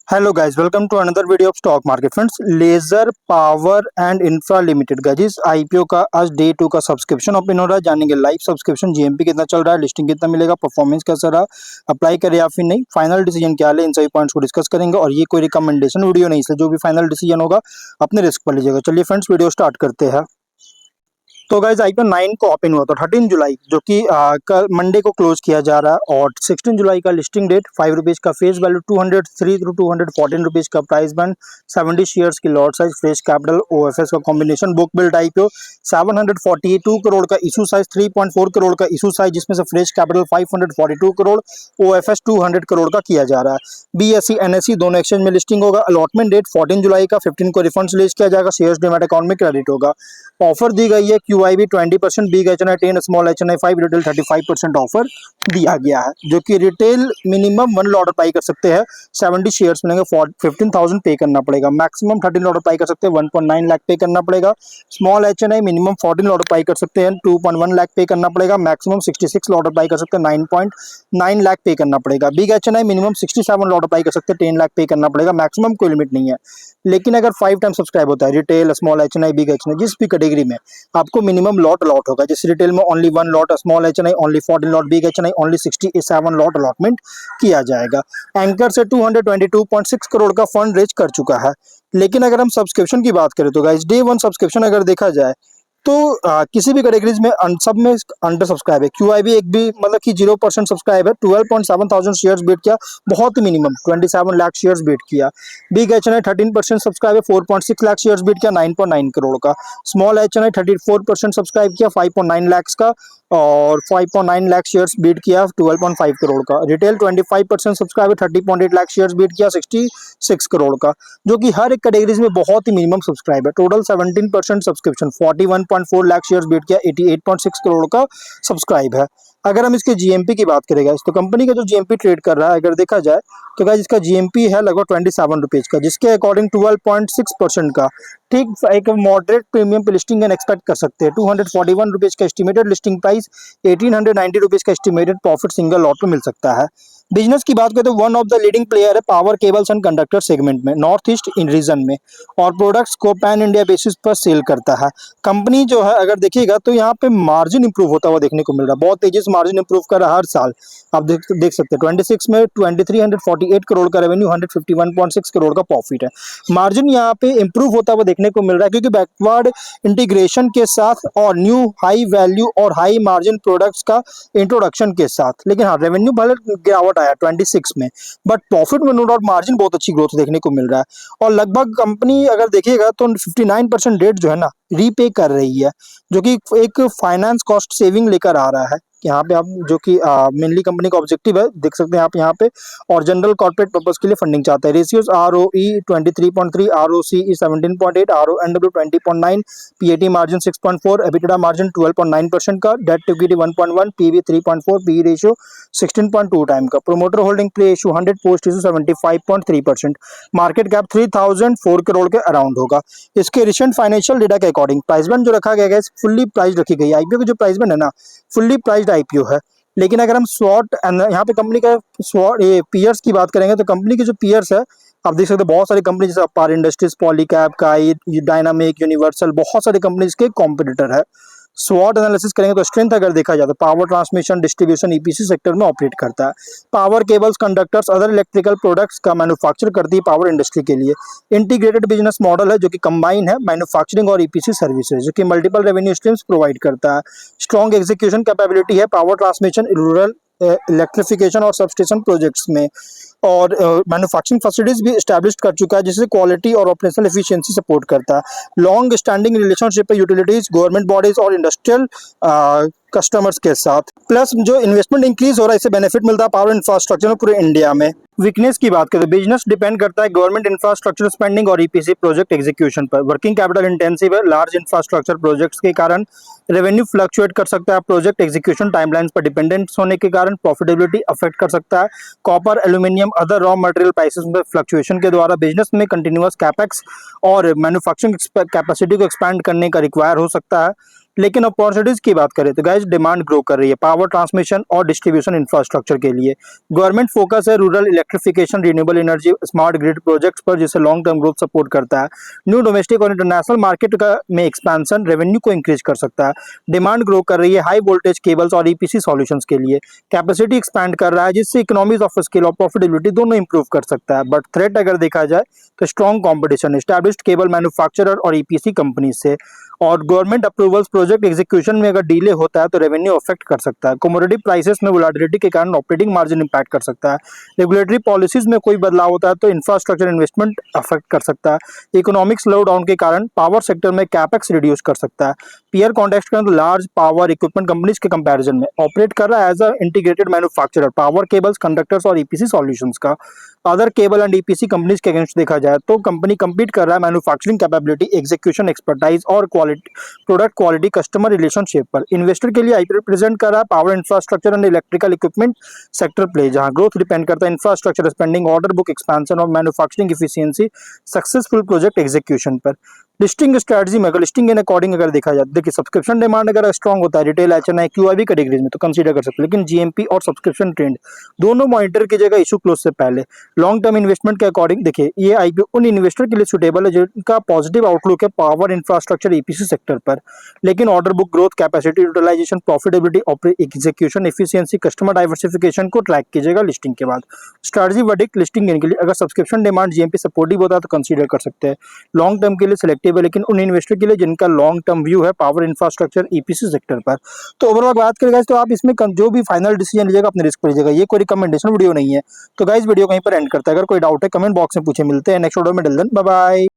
Hello guys, welcome to another video of stock market friends. Laser Power and Infra Limited guys, IPO का आज day 2 का subscription open हो रहा है। जानेंगे लाइव सब्सक्रिप्शन जीएमपी कितना चल रहा है, लिस्टिंग कितना मिलेगा, परफॉर्मेंस कैसा रहा, अप्लाई करें या फिर नहीं, फाइनल डिसीजन क्या ले, इन सभी पॉइंट्स को डिस्कस करेंगे। और ये कोई रिकमेंडेशन वीडियो नहीं, इसलिए जो भी फाइनल डिसीजन होगा अपने रिस्क पर लीजिएगा। चलिए फ्रेंड्स, वीडियो स्टार्ट करते हैं। तो गाइज आईपीओ 9 को ओपन हुआ था 13 जुलाई, जो कि कल मंडे को क्लोज किया जा रहा है। और 16 जुलाई का लिस्टिंग डेट, 5 रुपीज का फेस वैल्यू, 203 टू 214 रुपीज का प्राइस बैंड, 70 शेयर्स की lot size, fresh capital, OFS का combination, book build IPO 742 crore का इशू साइज, 3.4 करोड़ का इशू साइज, जिसमें से fresh capital 542 crore, OFS 200 crore का किया जा रहा है। बीएसई एनएसई दोनों एक्सचेंज में लिस्टिंग होगा। अलॉटमेंट डेट 14 जुलाई का, 15 को रिफंड्स रिलीज किया जाएगा, शेयर्स डीमैट अकाउंट में क्रेडिट होगा। ऑफर दी गई है QIB 20%, big HNI 10, small HNI 5, retail 35% offer दिया गया है, जो कि रिटेल मिनिमम 1 लॉट अप्लाई कर सकते हैं, 70 शेयर्स मिलेंगे, 15,000 पे करना पड़ेगा। मैक्सिमम 13 लॉट अप्लाई कर सकते हैं, 1.9 लाख पे करना पड़ेगा। Small HNI minimum 14 lot apply कर सकते हैं, 2.1 लाख पे करना पड़ेगा। मैक्सिमम 66 लॉट अप्लाई कर सकते हैं, 9.9 लाख पे करना पड़ेगा। Big HNI minimum 67 lot apply कर सकते हैं, 10 लाख पे करना पड़ेगा। मैक्सिमम कोई लिमिट नहीं है, लेकिन अगर 5 टाइम सब्सक्राइब होता है retail, small HNI, big HNI, जिस भी कैटेगरी में आपको मिनिमम लॉट अलॉट होगा। जैसे रिटेल में only 1 lot, small HNI only 14 lot, big HNI only 67 lot allotment किया जाएगा। एंकर से 222.6 करोड़ का फंड रेज कर चुका है। लेकिन अगर हम सब्सक्रिप्शन की बात करें तो गाइस, डे 1 सब्सक्रिप्शन अगर देखा जाए तो किसी भी कैटेगरीज में सब में अंडर सब्सक्राइब है। QIB एक भी मतलब कि 0% सब्सक्राइब है, 12.7 थाउजेंड शेयर्स बीट किया, बहुत ही मिनिमम 27 लाख शेयर्स बीट किया। बिग HNI 13% सब्सक्राइब है, 4.6 लाख शेयर्स बीट किया, 9.9 करोड़ का। स्मॉल HNI 34% सब्सक्राइब किया, 5.9 लाख का, और 5.9 लाख शेयर्स बीट किया, 12.5 करोड़ का। रिटेल 25% सब्सक्राइब है, 30.8 लाख शेयर्स बीट किया, 66 करोड़ का, जो कि हर एक कैटेगरीज में बहुत ही मिनिमम सब्सक्राइब है। Total 17% subscription, 41.4 lakh shares bid किया, 88.6 करोड़ का सब्सक्राइब है। अगर हम इसके जीएमपी की बात करेंगे तो कंपनी का जो जीएमपी ट्रेड कर रहा है अगर देखा जाए तो गाइस, इसका जीएमपी है लगभग 27 रुपीज का, जिसके अकॉर्डिंग 12.6% का ठीक एक मॉडरेट प्रीमियम पे लिस्टिंग एक्सपेक्ट कर सकते हैं। 241 रुपीज का एस्टिमेटेड लिस्टिंग प्राइस, 1890 रुपीज का एस्टिमेटेड प्रॉफिट सिंगल लॉट में मिल सकता है। बिजनेस की बात करें तो one of the leading player है power cables and conductor segment में, नॉर्थ ईस्ट इन रीजन में, और प्रोडक्ट्स को पैन इंडिया बेसिस पर सेल करता है। कंपनी जो है अगर देखिएगा तो यहाँ पे मार्जिन इंप्रूव होता हुआ देखने को मिल रहा है, बहुत तेजी से मार्जिन इंप्रूव कर रहा है हर साल। आप देख सकते हैं 26 में 2348 करोड़ का रेवेन्यू, 151.6 करोड़ का प्रॉफिट है। मार्जिन यहाँ पे इंप्रूव होता हुआ देखने को मिल रहा है, क्योंकि बैकवर्ड इंटीग्रेशन के साथ और न्यू हाई वैल्यू और हाई मार्जिन प्रोडक्ट्स का इंट्रोडक्शन के साथ। लेकिन हाँ, रेवेन्यू भले गिरावट आया 26 में, बट प्रॉफिट में नो डाउट मार्जिन बहुत अच्छी ग्रोथ देखने को मिल रहा है। और लगभग कंपनी अगर देखिएगा तो 59% डेट जो है ना रीपे कर रही है, जो कि एक फाइनेंस कॉस्ट सेविंग लेकर आ रहा है यहाँ पे। आप जो कि मेनली कंपनी का ऑब्जेक्टिव है, देख सकते हैं आप यहाँ पे, और जनरल कॉर्पोरेट पर्पस के लिए फंडिंग चाहता है। Ratios ROE 23.3, ROCE 17.8, RONW 20.9, PAT margin 6.4, EBITDA margin 12.9% का, debt to equity 1.1, PV 3.4, PE ratio 16.2 time का। Promoter holding pre issue 100, post issue 75.3%। Market cap 3004 crore के अराउंड होगा। इसके रिसेंट फाइनेंशियल डेटा के अकॉर्डिंग प्राइस बैंड जो रखा गया है, फुल्ली प्राइस रखी गई है। आईपीओ की जो प्राइस बैंड है ना, फुल्ली प्राइस्ड आईपीओ है। लेकिन अगर हम स्वॉट यहाँ पे कंपनी का स्वॉट पीयर्स की बात करेंगे तो कंपनी के जो पीयर्स है आप देख सकते हैं, बहुत सारी कंपनी जैसे अपार इंडस्ट्रीज, पॉलीकैब, काई, डायनामिक, यूनिवर्सल, बहुत सारी कंपनीज के कॉम्पिटिटर है। स्वॉट एनालिसिस करेंगे तो स्ट्रेंथ अगर देखा जाए तो power transmission, distribution, EPC sector में ऑपरेट करता है। Power cables, conductors, other electrical products का मैन्युफैक्चर करती है पावर इंडस्ट्री के लिए। इंटीग्रेटेड बिजनेस मॉडल है जो कि कंबाइन है मैन्युफैक्चरिंग और ईपीसी सर्विसेज, जो कि मल्टीपल रेवेन्यू स्ट्रीम्स प्रोवाइड करता है। स्ट्रॉन्ग एग्जीक्यूशन कैपेबिलिटी है पावर ट्रांसमिशन, रूरल इलेक्ट्रिफिकेशन और सबस्टेशन प्रोजेक्ट्स में, और मैन्युफैक्चरिंग फैसिलिटीज भी स्टैब्लिश कर चुका है, जिससे क्वालिटी और ऑपरेशनल एफिशिएंसी सपोर्ट करता है। लॉन्ग स्टैंडिंग रिलेशनशिप है यूटिलिटीज, गवर्नमेंट बॉडीज और इंडस्ट्रियल कस्टमर्स के साथ। प्लस जो इन्वेस्टमेंट इंक्रीज हो रहा है, इससे बेनिफिट मिलता है पावर इंफ्रास्ट्रक्चर में पूरे इंडिया में। वीकनेस की बात करें, बिजनेस डिपेंड करता है गवर्नमेंट इंफ्रास्ट्रक्चर स्पेंडिंग और ईपीसी प्रोजेक्ट एग्जीक्यूशन पर। वर्किंग कैपिटल इंटेंसिव है, लार्ज इंफ्रास्ट्रक्चर प्रोजेक्ट्स के कारण रेवेन्यू फ्लक्चुएट कर सकता है। प्रोजेक्ट एग्जीक्यूशन टाइमलाइंस पर डिपेंडेंट होने के कारण प्रॉफिटेबिलिटी अफेक्ट कर सकता है। Copper, aluminium, other raw material prices में फ्लक्चुएशन के द्वारा बिजनेस में कंटिन्यूअस कैपेक्स और मैन्युफैक्चरिंग कैपेसिटी को एक्सपैंड करने का रिक्वायर हो सकता है। लेकिन अपॉर्चुनिटीज की बात करें तो गाइज डिमांड ग्रो कर रही है पावर ट्रांसमिशन और डिस्ट्रीब्यूशन इंफ्रास्ट्रक्चर के लिए। गवर्नमेंट फोकस है rural electrification, renewable energy, smart grid projects पर, जिससे लॉन्ग टर्म ग्रोथ सपोर्ट करता है। न्यू डोमेस्टिक और इंटरनेशनल मार्केट का में एक्सपेंशन रेवेन्यू को इंक्रीज कर सकता है। डिमांड ग्रो कर रही है हाई वोल्टेज केबल्स और ईपीसी सॉल्यूशंस के लिए। कैपेसिटी एक्सपैंड कर रहा है, जिससे इकोनॉमीज ऑफ स्केल और प्रॉफिटेबिलिटी दोनों इंप्रूव कर सकता है। बट थ्रेट अगर देखा जाए तो strong competition established cable manufacturer और ईपीसी कंपनी से, और गवर्नमेंट अप्रूवल्स प्रोजेक्ट एग्जीक्यूशन में अगर डिले होता है तो रेवेन्यू अफेक्ट कर सकता है। कमोडिटी प्राइसेस में वोलेटिलिटी के कारण ऑपरेटिंग मार्जिन इंपैक्ट कर सकता है। रेगुलेटरी पॉलिसीज में कोई बदलाव होता है तो इंफ्रास्ट्रक्चर इन्वेस्टमेंट अफेक्ट कर सकता है। इकोनॉमिक स्लो डाउन के कारण पावर सेक्टर में कैपेक्स रिड्यूस कर सकता है। पीयर कॉन्टेक्स्ट के अंदर लार्ज पावर इक्विपमेंट कंपनीज के कंपैरिजन में ऑपरेट कर रहा है as a integrated manufacturer power cables, conductors और ईपीसी सॉल्यूशंस का। Other cable and EPC companies के अगेंस्ट देखा जाए तो कंपनी compete कर रहा है मैन्युफैक्चरिंग कैपेबिलिटी, एग्जीक्यूशन एक्सपर्टाइज और quality, product quality, customer relationship पर। इन्वेस्टर के लिए आईपीओ रिप्रेजेंट कर रहा है power infrastructure and electrical equipment sector play, जहां ग्रोथ डिपेंड करता है infrastructure spending, order book expansion और manufacturing efficiency, successful project execution पर। लिस्टिंग स्ट्रेटजी में अगर लिस्टिंग इन अकॉर्डिंग अगर देखा जाए, देखिए सब्सक्रिप्शन डिमांड अगर स्ट्रॉन्ग होता है रिटेल, एचएनआई, क्यूआईबी कैटेगरीज में तो कंसीडर कर सकते हैं, लेकिन जीएमपी और सब्सक्रिप्शन ट्रेंड दोनों मॉनिटर कीजिएगा इशू क्लोज से पहले। लॉन्ग टर्म इन्वेस्टमेंट के अकॉर्डिंग देखिए ये आईपीओ उन इन्वेस्टर के लिए सुटेबल है जिनका पॉजिटिव आउटलुक है पावर इंफ्रास्ट्रक्चर ईपीसी सेक्टर पर, लेकिन order book growth, capacity utilisation, profitability, execution efficiency, customer diversification को ट्रैक कीजिएगा लिस्टिंग के बाद। स्ट्रेटजी वर्डिक्ट लिस्टिंग के लिए अगर सब्सक्रिप्शन डिमांड जीएमपी सपोर्टिव होता है तो कंसीडर कर सकते हैं। लॉन्ग टर्म के लिए सिलेक्टिव है, लेकिन उन इन्वेस्टर के लिए जिनका लॉन्ग टर्म व्यू है पावर इंफ्रास्ट्रक्चर ईपीसी सेक्टर पर। तो ओवरऑल बात करें गाइस तो आप इसमें जो भी फाइनल डिसीजन लीजिएगा अपने रिस्क पर लीजिएगा, ये कोई रिकमेंडेशन वीडियो नहीं है। तो गाइस वीडियो कहीं पर एंड करता है, अगर कोई डाउट है कमेंट बॉक्स में पूछे। मिलते हैं नेक्स्ट वीडियो में, टिल देन बाय बाय।